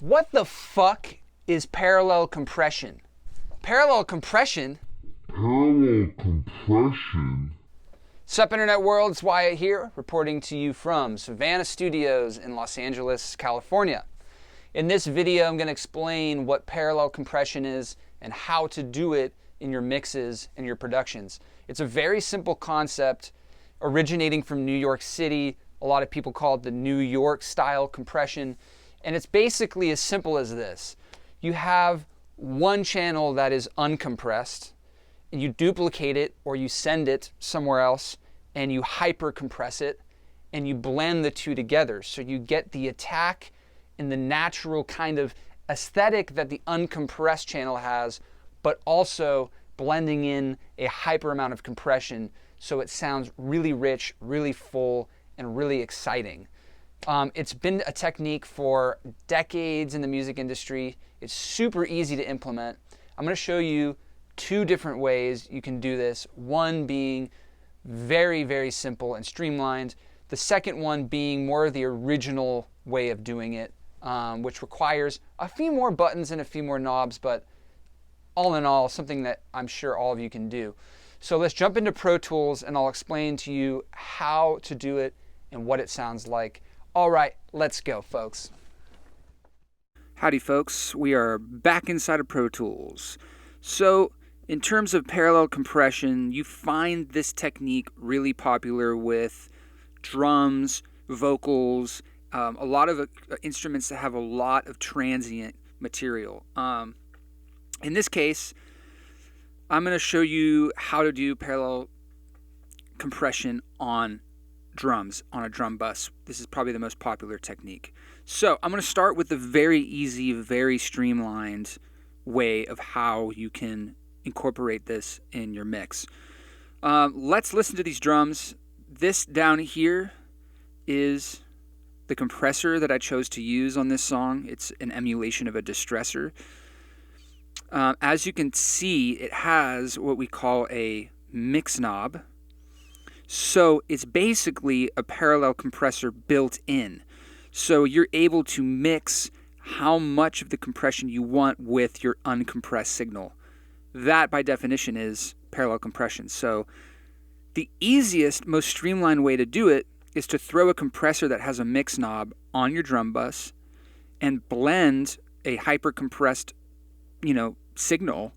What the fuck is parallel compression? Parallel compression? Parallel compression? Sup Internet World, it's Wyatt here, reporting to you from Savannah Studios in Los Angeles, California. In this video, I'm going to explain what parallel compression is and how to do it in your mixes and your productions. It's a very simple concept originating from New York City. A lot of people call it the New York style compression. And it's basically as simple as this. You have one channel that is uncompressed, and you duplicate it or you send it somewhere else, and you hyper compress it, and you blend the two together. So you get the attack and the natural kind of aesthetic that the uncompressed channel has, but also blending in a hyper amount of compression so it sounds really rich, really full, and really exciting. It's been a technique for decades in the music industry. It's super easy to implement. I'm going to show you two different ways you can do this. One being very, very simple and streamlined. The second one being more of the original way of doing it, which requires a few more buttons and a few more knobs, but all in all, something that I'm sure all of you can do. So let's jump into Pro Tools and I'll explain to you how to do it and what it sounds like. All right, let's go, folks. Howdy, folks. We are back inside of Pro Tools. So in terms of parallel compression, you find this technique really popular with drums, vocals, a lot of instruments that have a lot of transient material. In this case, I'm going to show you how to do parallel compression on drums, on a drum bus. This is probably the most popular technique. So I'm going to start with the very easy, very streamlined way of how you can incorporate this in your mix. Let's listen to these drums. This down here is the compressor that I chose to use on this song. It's an emulation of a distressor. As you can see, it has what we call a mix knob. So it's basically a parallel compressor built in. So you're able to mix how much of the compression you want with your uncompressed signal. That, by definition, is parallel compression. So the easiest, most streamlined way to do it is to throw a compressor that has a mix knob on your drum bus and blend a hyper compressed, signal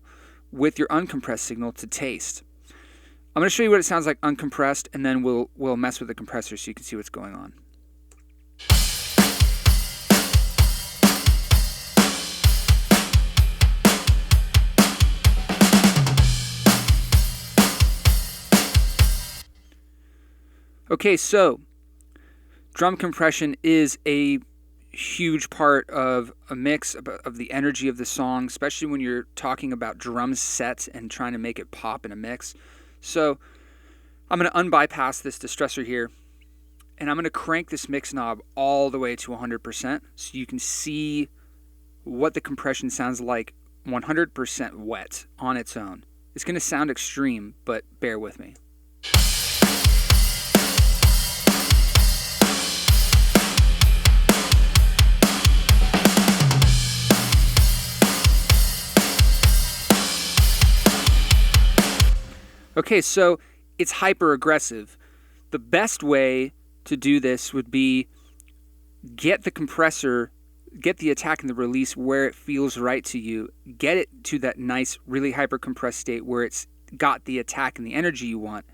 with your uncompressed signal to taste. I'm going to show you what it sounds like uncompressed, and then we'll mess with the compressor so you can see what's going on. Okay, so drum compression is a huge part of a mix of the energy of the song, especially when you're talking about drum sets and trying to make it pop in a mix. So I'm going to unbypass this distressor here, and I'm going to crank this mix knob all the way to 100% so you can see what the compression sounds like 100% wet on its own. It's going to sound extreme, but bear with me. Okay, so it's hyper aggressive. The best way to do this would be get the compressor, get the attack and the release where it feels right to you, get it to that nice, really hyper compressed state where it's got the attack and the energy you want,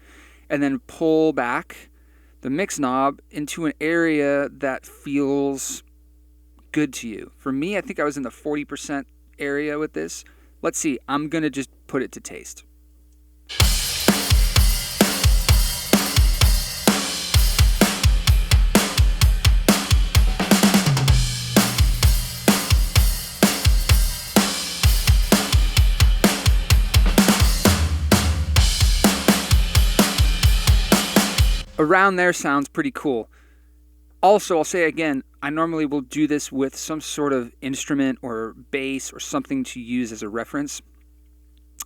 and then pull back the mix knob into an area that feels good to you. For me, I think I was in the 40% area with this. Let's see, I'm going to just put it to taste. Around there sounds pretty cool. Also, I'll say again, I normally will do this with some sort of instrument or bass or something to use as a reference.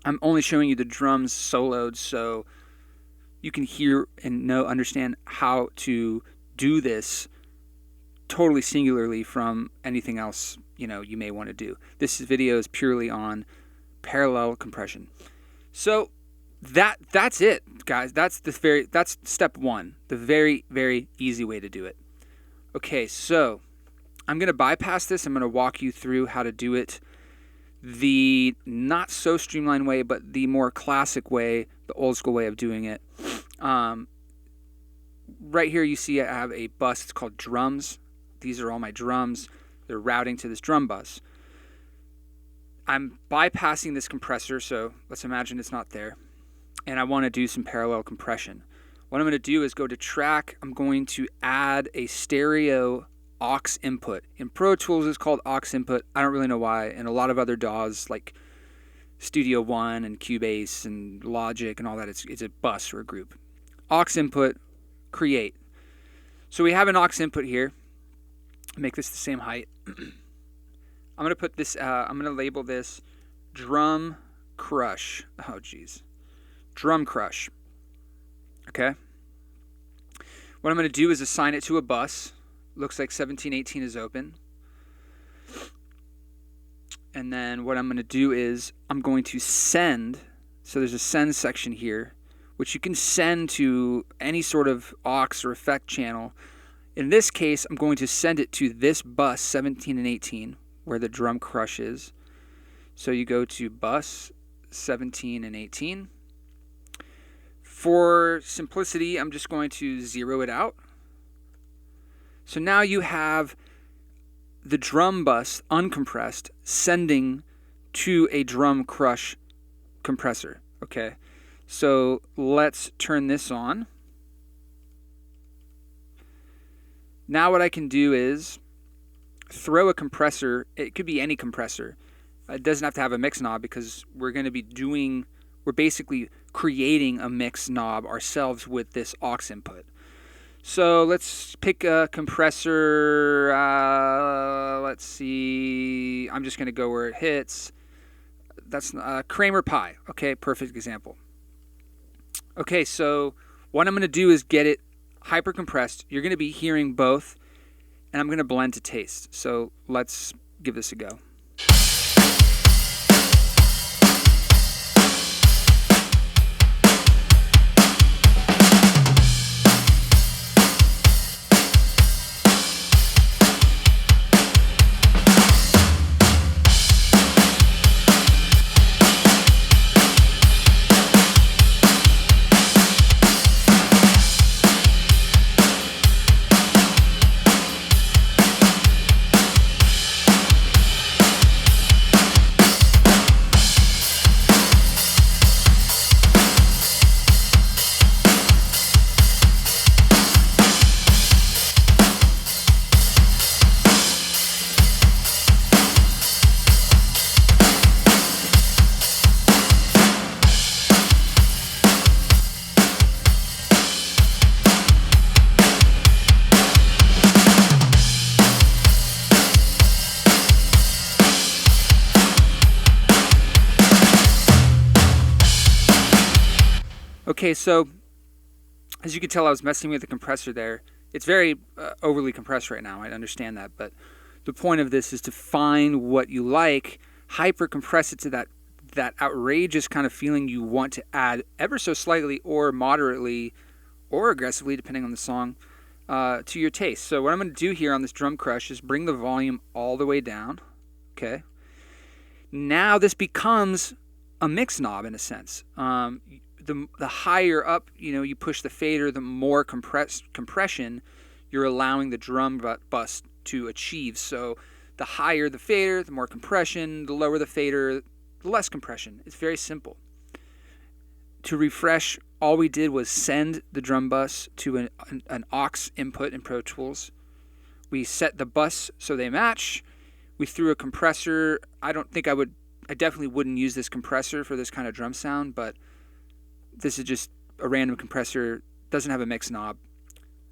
I'm only showing you the drums soloed so you can hear and understand how to do this totally singularly from anything else, you may want to do. This video is purely on parallel compression. So that's it, guys. That's step one, the very, very easy way to do it. Okay, so I'm going to bypass this. I'm going to walk you through how to do it the not so streamlined way, but the more classic way, the old school way of doing it. Right here you see I have a bus. It's called drums. These are all my drums. They're routing to this drum bus. I'm bypassing this compressor, so let's imagine it's not there. And I want to do some parallel compression. What I'm going to do is go to track. I'm going to add a stereo aux input. In Pro Tools it's called aux input. I don't really know why. And a lot of other DAWs like Studio One and Cubase and Logic and all that, it's a bus or a group. Aux input, create. So we have an aux input here. Make this the same height. I'm going to put this, I'm going to label this drum crush. Oh, geez. Drum crush. Okay. What I'm going to do is assign it to a bus. Looks like 1718 is open. And then what I'm going to do is I'm going to send. So there's a send section here, which you can send to any sort of aux or effect channel. In this case, I'm going to send it to this bus 17 and 18, where the drum crush is. So you go to bus 17 and 18. For simplicity, I'm just going to zero it out. So now you have the drum bus uncompressed sending to a drum crush compressor. Okay, so let's turn this on. Now what I can do is throw a compressor. It could be any compressor. It doesn't have to have a mix knob, because we're basically creating a mix knob ourselves with this aux input. So let's pick a compressor. Let's see. I'm just going to go where it hits. That's Kramer Pi. Okay, perfect example. Okay, so what I'm going to do is get it hyper compressed. You're going to be hearing both, and I'm going to blend to taste. So let's give this a go. Okay, so as you can tell, I was messing with the compressor there. It's very overly compressed right now. I understand that, but the point of this is to find what you like, hyper compress it to that outrageous kind of feeling you want to add ever so slightly or moderately or aggressively, depending on the song, to your taste. So what I'm going to do here on this drum crush is bring the volume all the way down. Okay. Now this becomes a mix knob in a sense. The higher up you push the fader, the more compression you're allowing the drum bus to achieve. So the higher the fader, the more compression. The lower the fader, the less compression. It's very simple. To refresh, all we did was send the drum bus to an aux input in Pro Tools. We set the bus so they match. We threw a compressor. I definitely wouldn't use this compressor for this kind of drum sound, but this is just a random compressor, doesn't have a mix knob.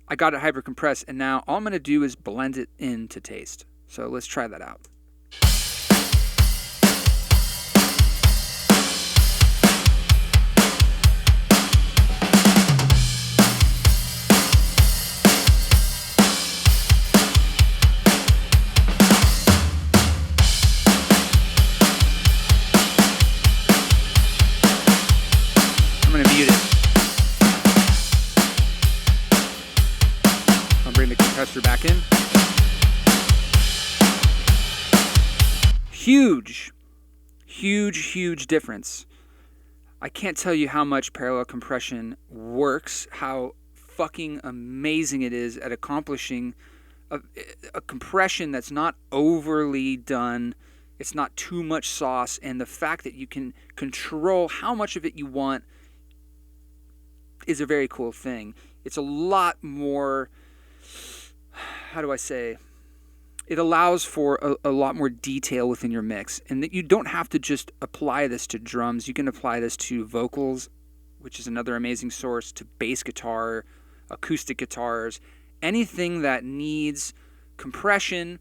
I got it hyper compressed, and now all I'm going to do is blend it in to taste. So let's try that out. compressor back in. Huge difference. I can't tell you how much parallel compression works, how fucking amazing it is at accomplishing a compression that's not overly done. It's not too much sauce, and the fact that you can control how much of it you want is a very cool thing. It's a lot more, how do I say, it allows for a lot more detail within your mix, and that you don't have to just apply this to drums. You can apply this to vocals, which is another amazing source, to bass guitar, acoustic guitars, anything that needs compression,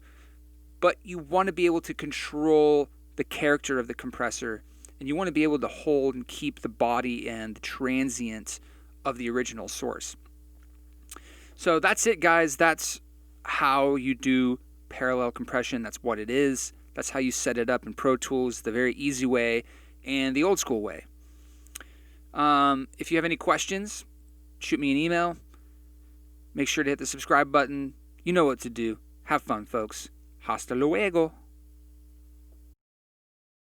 but you want to be able to control the character of the compressor, and you want to be able to hold and keep the body and the transient of the original source. So that's it, guys. That's how you do parallel compression. That's what it is. That's how you set it up in Pro Tools, the very easy way and the old school way. If you have any questions, shoot me an email. Make sure to hit the subscribe button. You know what to do. Have fun, folks. Hasta luego.